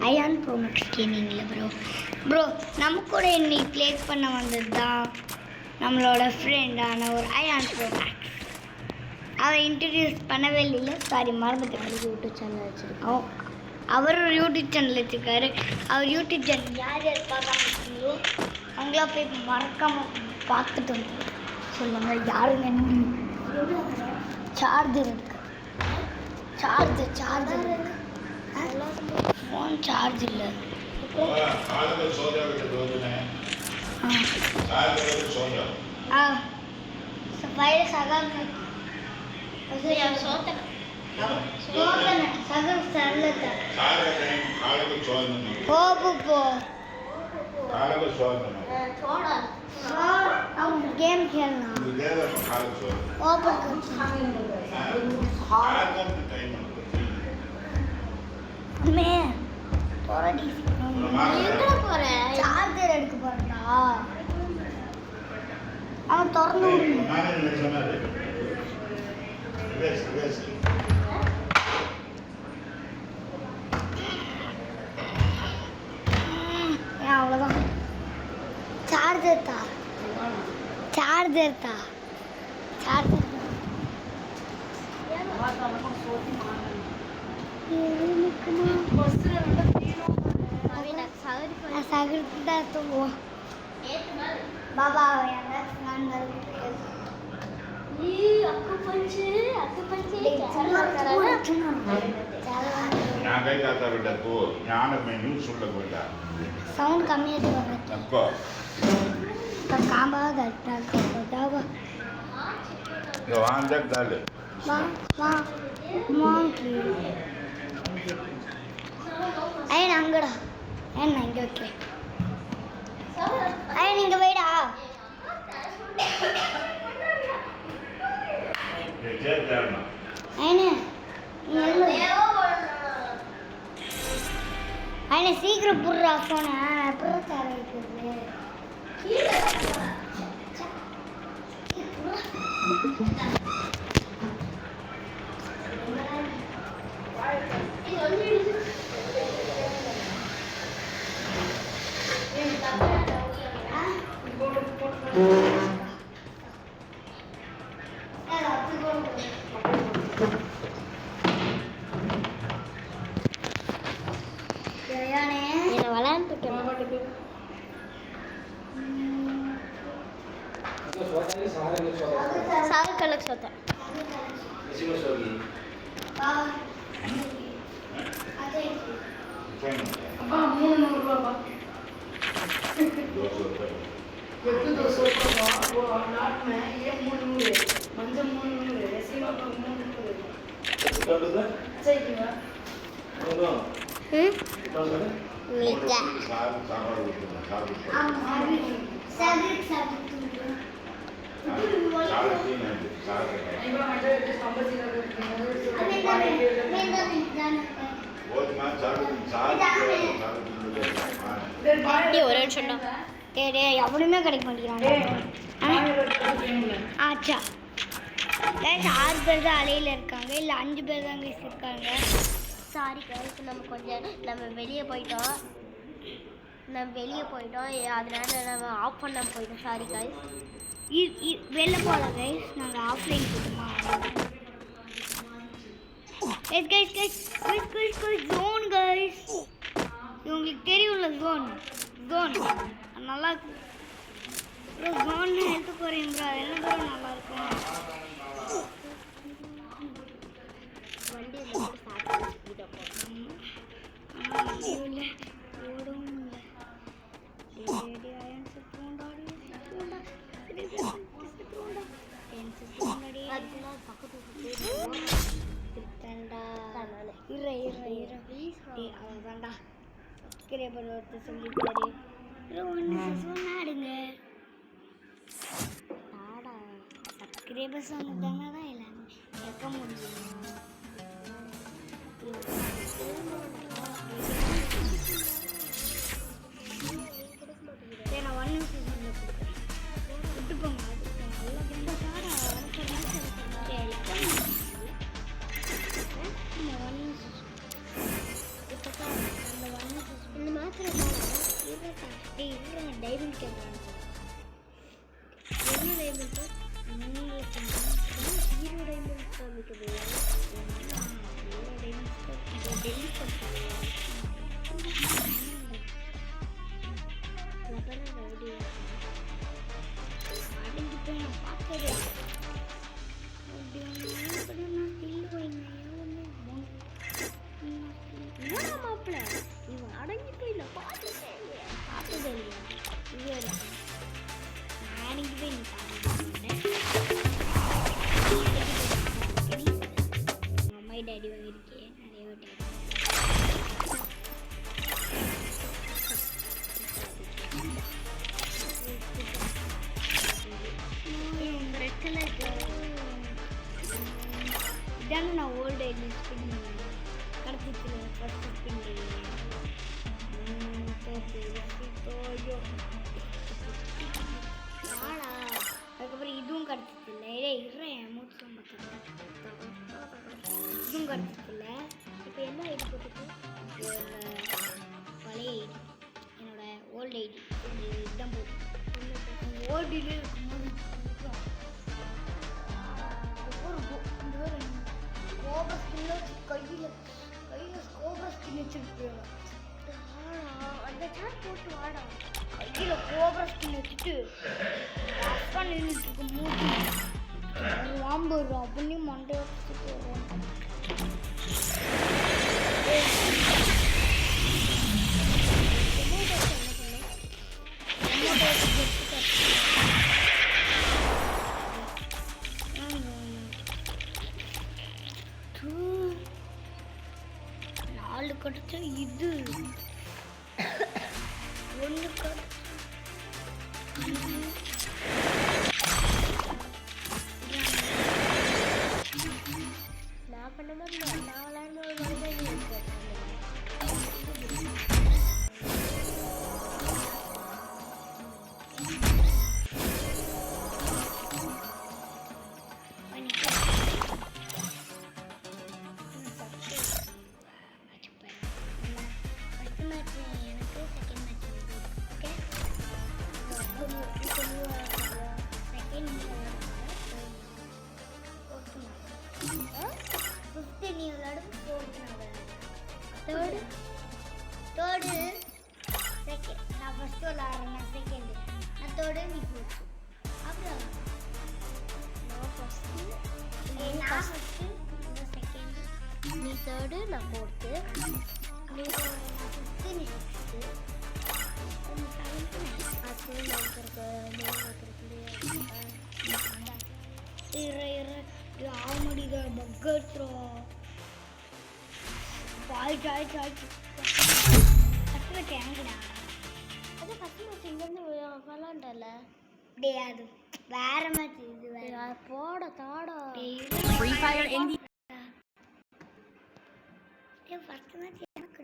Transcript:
Ion bro maths கேமிங்கில் bro நம்ம கூட இன்னைக்கு ப்ளே பண்ண வந்தது தான் நம்மளோட ஃப்ரெண்டான ஒரு அயான் ப்ரோ மேக்ஸ். அவரை இன்ட்ரடியூஸ் பண்ணவே இல்லை, சாரி மறந்துட்டேன். யூடியூப் சேனல் வச்சுருக்கோம். அவர் ஒரு யூடியூப் சேனல் வச்சுருக்காரு. அவர் யூடியூப் சேனல் யார் யார் பார்க்காம இருக்கீங்களோ அவங்களாம் போய் மறக்காமல் பார்த்துட்டு வந்து சொல்லுங்கள். யாருங்க சார்ஜர் இருக்கு, சார்ஜர் இருக்கு, ஃபோன் சார்ஜ் இல்லை. ஃபைல் சகல் गेम खेलना சார்ஜர் எடுக்க போறேன்டா. அவன் திறந்து அவ்வளோதான். சார்ஜர் தான் बाबा साउंड कमी है तो काम करता जाओ जो अंदर डाले मोंकी ஐயன் அங்கடா என்ன இங்க ஓகே ஐயன் இங்க வைடா ஐயனே சீக்கிரம் புடுறா போன அப்புறம் தர வைக்கிறது. सारे कलेक्ट होता है इसी में सोगी அப்பா 300 ரூபாய் எட்டு 200 ரூபாய் वो नाट में ये 300 मंजम 300 रेसिवा 300 कितना चाहिए मीठा ஒரு நிமிஷம் எவனுமே கிடைக்க மாட்டேங்கிறாங்க. ஆச்சா 6 பேர் தான் அலையில் இருக்காங்க, இல்லை 5 பேர் தான் இருக்காங்க. சாரி கைஸ், நம்ம வெளியே போயிட்டோம், அதனால நம்ம ஆஃப் பண்ண போயிட்டோம். சாரி கைஸ், வெளில போகல கைஸ், நாங்கள் ஆஃப்லைன் போட்டோமா. ஜோன் கைஸ், உங்களுக்கு தெரியும்ல ஜோன் நல்லா இருக்கும். ஜோன் எடுத்து போகிறேன் ப்ரோ, என்ன ப்ரோ நல்லா இருக்கும். வண்டி அவன்தான்டா சப்ஸ்கிரைபர் ஒருத்தர் சொல்லிட்டாரு சொன்னாடுங்க. சப்ஸ்கிரைபர்ஸ் வந்துட்டாங்க தான் எல்லாமே கேட்க முடியும். சரி நான் 1 நிமிஷம் விட்டு போங்க. அது நல்லா கேட்குறாங்க. என்ன டைமண்ட்? நீங்களே ஹீரோ டைமண்ட் காமிக்குது. டெல்லி பண்ணுறாங்க. அடங்கி போய் நான் பார்த்ததே அப்படி ஒன்று நான் ஸ்டில் வைங்க என்னடா மாப்பிள்ள இவன் அடங்கி போயில பார்த்ததே இல்லையா இது இருக்கு. நான் அடங்கி போய் நீ பார்த்தேன். உங்கள் அம்மா டேடி வாங்கியிருக்கேன் நிறைய வாட்டி. ரெட் கலர் இதானே நான் ஓல்டு ஐடி ஸ்பின் கடத்திட்டு ஃபஸ்ட்டு ஸ்பின் ஆடா அதுக்கப்புறம் இதுவும் கடத்திட்டு இல்லை இருறேன் மூச்சு இதுவும் கடத்திட்டு இல்லை. இப்போ என்ன ஐடி போட்டுருக்கு? பழைய ஐடி என்னோட ஓல்டு ஐடி இதுதான் போட்டு ஓல்டிலே இருக்கும்போது கோபா ஸ்கின்ல கையில் கோபா ஸ்கின் வச்சுருக்கு. அந்த சாட் போட்டு வாடா. கையில் கோபா ஸ்கின் வச்சுட்டு அப்பா நின்றுட்டு இருக்கு மூடி வாம்பு வரும் அப்படின்னு மண்டை வச்சுட்டு வருவான். நாலு கடிச்சா இது ஒன்று நான் பண்ண மாதிரி நான் விளையாடுற ஒரு மாதிரி தான் இருக்கு. தேர்டு செகண்ட் நான் ஃபஸ்ட்டு விளாட்றேன். நான் செகண்டு நான் தேர்டு நீ ஃபோர்த்து அப்புறம் நான் ஃபஸ்ட்டு நான் ஃபஸ்ட்டு இந்த செகண்டு நீ தேர்டு நான் ஃபோர்த்து நீ ஃபிஃப்த்து நீ சிக்ஸ்த்து நீ செவன்த்து அது ஆமடிதா பக்கத்ரா பாய் சாய் சாய் கட்டு தேங்கடா. அது ஃபஸ்ட்டு மேட்ச் இங்கேருந்து விளாண்டல. டே அது வேற மேட்ச் இது வேற போட தாடா. ஃப்ரீ ஃபயர் எந்தி ஃபர்ஸ்ட் மேட்ச் எனக்கு